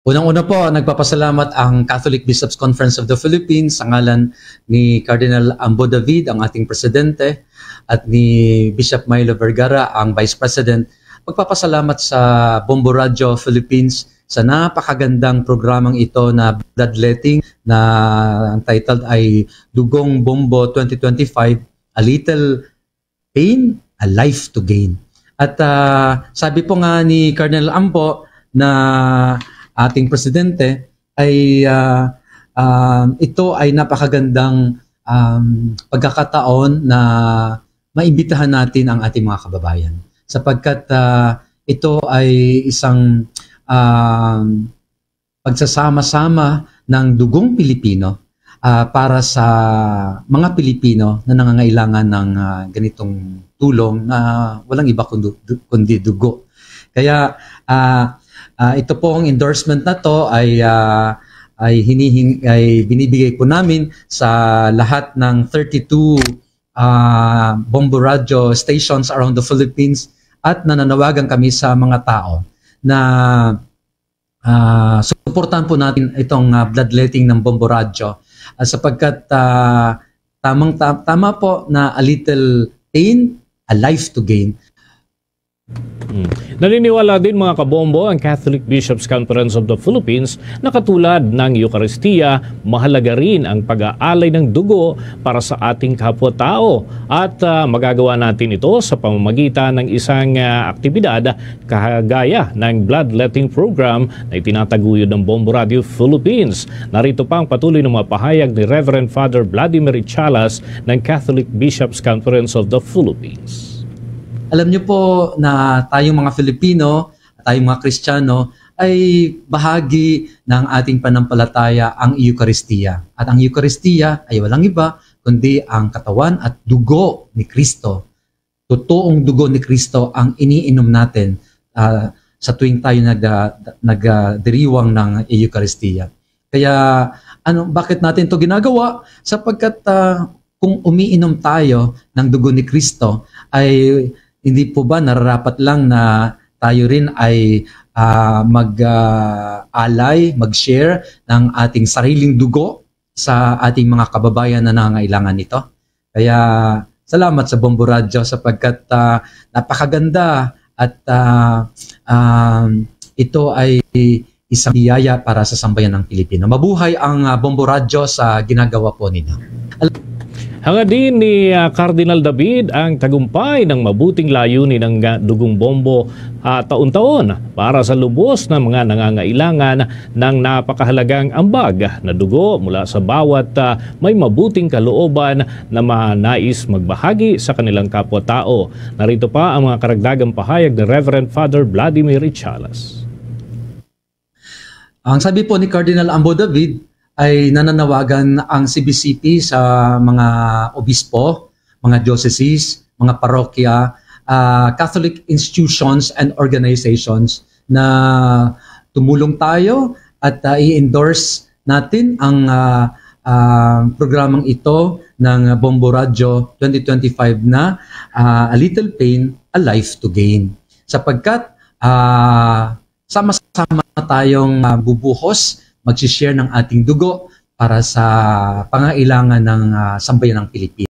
Unang-una po, nagpapasalamat ang Catholic Bishops' Conference of the Philippines sa ngalan ni Cardinal Ambo David, ang ating presidente, at ni Bishop Milo Vergara, ang Vice President. Magpapasalamat sa Bombo Radio Philippines sa napakagandang programang ito na bloodletting na ang title ay Dugong Bombo 2025, A Little Pain, A Life to Gain. At sabi po nga ni Cardinal Ambo na ating presidente ay ito ay napakagandang pagkakataon na maimbitahan natin ang ating mga kababayan sapagkat ito ay isang pagsasama-sama ng dugong Pilipino para sa mga Pilipino na nangangailangan ng ganitong tulong na walang iba kundi dugo. Kaya ito pong endorsement na to ay binibigay po namin sa lahat ng 32 Bombo Radio stations around the Philippines at nananawagan kami sa mga tao na suportahan po natin itong bloodletting ng Bombo Radio sapagkat tama po na a little pain, a life to gain. Naniniwala din mga kabombo ang Catholic Bishops' Conference of the Philippines na katulad ng Eucharistia, mahalaga rin ang pag-aalay ng dugo para sa ating kapwa-tao at magagawa natin ito sa pamamagitan ng isang aktibidad kagaya ng bloodletting program na itinataguyod ng Bombo Radio Philippines. Narito pa ang patuloy na mapahayag ni Reverend Father Vladimir Echalas ng Catholic Bishops' Conference of the Philippines. Alam niyo po na tayong mga Filipino, tayong mga Kristiyano ay bahagi ng ating panampalataya ang Eucharistia. At ang Eucharistia ay walang iba kundi ang katawan at dugo ni Kristo. Totoong dugo ni Kristo ang iniinom natin sa tuwing tayo nagdiriwang ng Eucharistia. Kaya bakit natin ito ginagawa? Sapagkat kung umiinom tayo ng dugo ni Kristo ay hindi po ba nararapat lang na tayo rin ay mag-alay, mag-share ng ating sariling dugo sa ating mga kababayan na nangangailangan nito? Kaya salamat sa Bombo Radio sapagkat napakaganda at ito ay isang biyaya para sa sambayan ng Pilipino. Mabuhay ang Bombo Radio sa ginagawa po ninyo. Hangad din ni Cardinal David ang tagumpay ng mabuting layunin ng Dugong Bombo taon-taon para sa lubos na mga nangangailangan ng napakahalagang ambag na dugo mula sa bawat may mabuting kalooban na manais magbahagi sa kanilang kapwa-tao. Narito pa ang mga karagdagang pahayag ni Reverend Father Vladimir Echalas. Ang sabi po ni Cardinal Ambo David ay nananawagan ang CBCP sa mga obispo, mga dioceses, mga parokya, Catholic institutions and organizations na tumulong tayo at i-endorse natin ang programang ito ng Bombo Radio 2025 na A Little Pain, A Life to Gain. Sapagkat sama-sama tayong bubuhos, mag-share ng ating dugo para sa pangailangan ng sambayan ng Pilipinas.